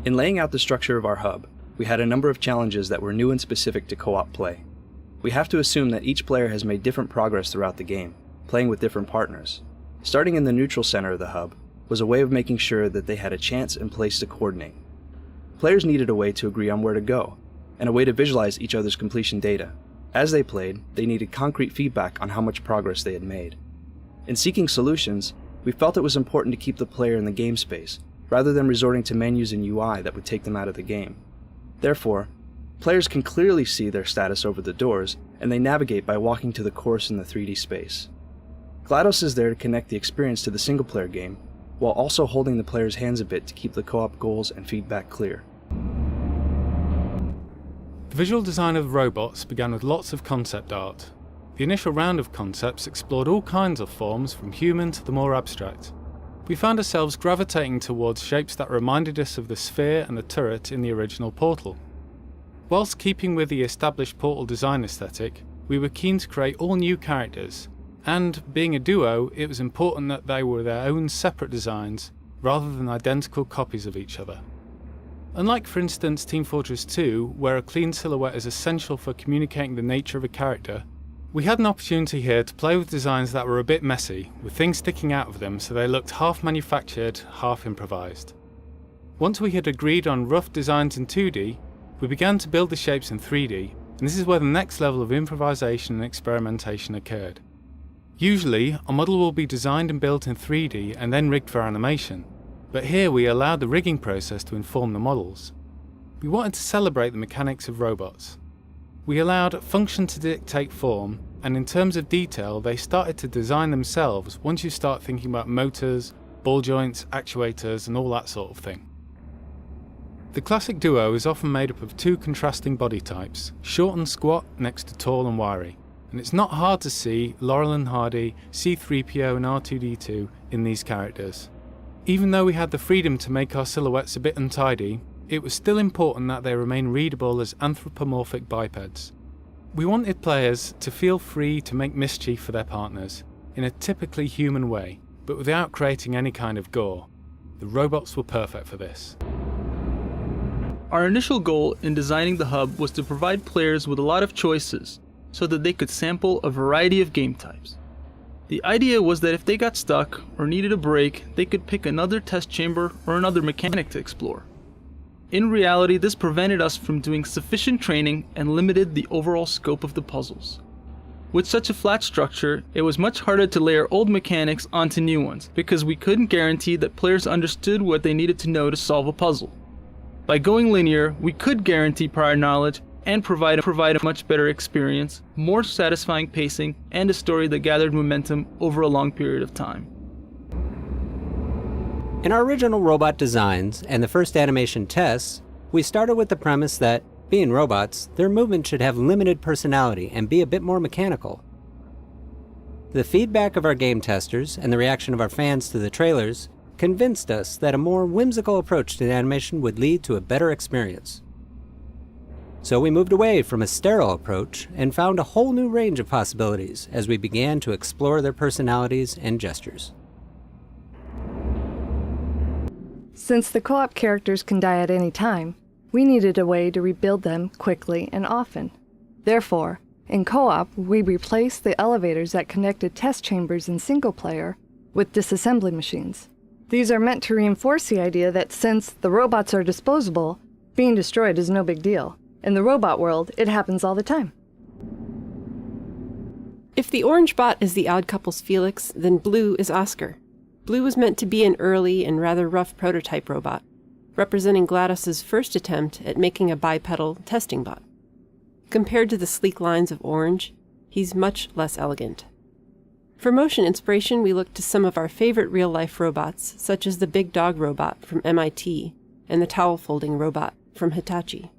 In laying out the structure of our hub, we had a number of challenges that were new and specific to co-op play. We have to assume that each player has made different progress throughout the game, playing with different partners. Starting in the neutral center of the hub was a way of making sure that they had a chance and place to coordinate. Players needed a way to agree on where to go, and a way to visualize each other's completion data. As they played, they needed concrete feedback on how much progress they had made. In seeking solutions, we felt it was important to keep the player in the game space, rather than resorting to menus and UI that would take them out of the game. Therefore, players can clearly see their status over the doors, and they navigate by walking to the course in the 3D space. GLaDOS is there to connect the experience to the single-player game, while also holding the player's hands a bit to keep the co-op goals and feedback clear. The visual design of the robots began with lots of concept art. The initial round of concepts explored all kinds of forms, from human to the more abstract. We found ourselves gravitating towards shapes that reminded us of the sphere and the turret in the original Portal. Whilst keeping with the established Portal design aesthetic, we were keen to create all new characters, and being a duo, it was important that they were their own separate designs, rather than identical copies of each other. Unlike, for instance, Team Fortress 2, where a clean silhouette is essential for communicating the nature of a character, we had an opportunity here to play with designs that were a bit messy, with things sticking out of them so they looked half manufactured, half improvised. Once we had agreed on rough designs in 2D, we began to build the shapes in 3D, and this is where the next level of improvisation and experimentation occurred. Usually, a model will be designed and built in 3D and then rigged for animation, but here we allowed the rigging process to inform the models. We wanted to celebrate the mechanics of robots. We allowed function to dictate form, and in terms of detail, they started to design themselves once you start thinking about motors, ball joints, actuators, and all that sort of thing. The classic duo is often made up of two contrasting body types, short and squat next to tall and wiry, and it's not hard to see Laurel and Hardy, C-3PO and R2-D2 in these characters. Even though we had the freedom to make our silhouettes a bit untidy, it was still important that they remain readable as anthropomorphic bipeds. We wanted players to feel free to make mischief for their partners, in a typically human way, but without creating any kind of gore. The robots were perfect for this. Our initial goal in designing the hub was to provide players with a lot of choices, so that they could sample a variety of game types. The idea was that if they got stuck or needed a break, they could pick another test chamber or another mechanic to explore. In reality, this prevented us from doing sufficient training and limited the overall scope of the puzzles. With such a flat structure, it was much harder to layer old mechanics onto new ones, because we couldn't guarantee that players understood what they needed to know to solve a puzzle. By going linear, we could guarantee prior knowledge and provide a much better experience, more satisfying pacing, and a story that gathered momentum over a long period of time. In our original robot designs and the first animation tests, we started with the premise that, being robots, their movement should have limited personality and be a bit more mechanical. The feedback of our game testers and the reaction of our fans to the trailers convinced us that a more whimsical approach to the animation would lead to a better experience. So we moved away from a sterile approach and found a whole new range of possibilities as we began to explore their personalities and gestures. Since the co-op characters can die at any time, we needed a way to rebuild them quickly and often. Therefore, in co-op, we replaced the elevators that connected test chambers in single-player with disassembly machines. These are meant to reinforce the idea that since the robots are disposable, being destroyed is no big deal. In the robot world, it happens all the time. If the orange bot is the odd couple's Felix, then blue is Oscar. Blue was meant to be an early and rather rough prototype robot, representing GLaDOS's first attempt at making a bipedal testing bot. Compared to the sleek lines of orange, he's much less elegant. For motion inspiration, we looked to some of our favorite real-life robots, such as the Big Dog robot from MIT and the towel-folding robot from Hitachi.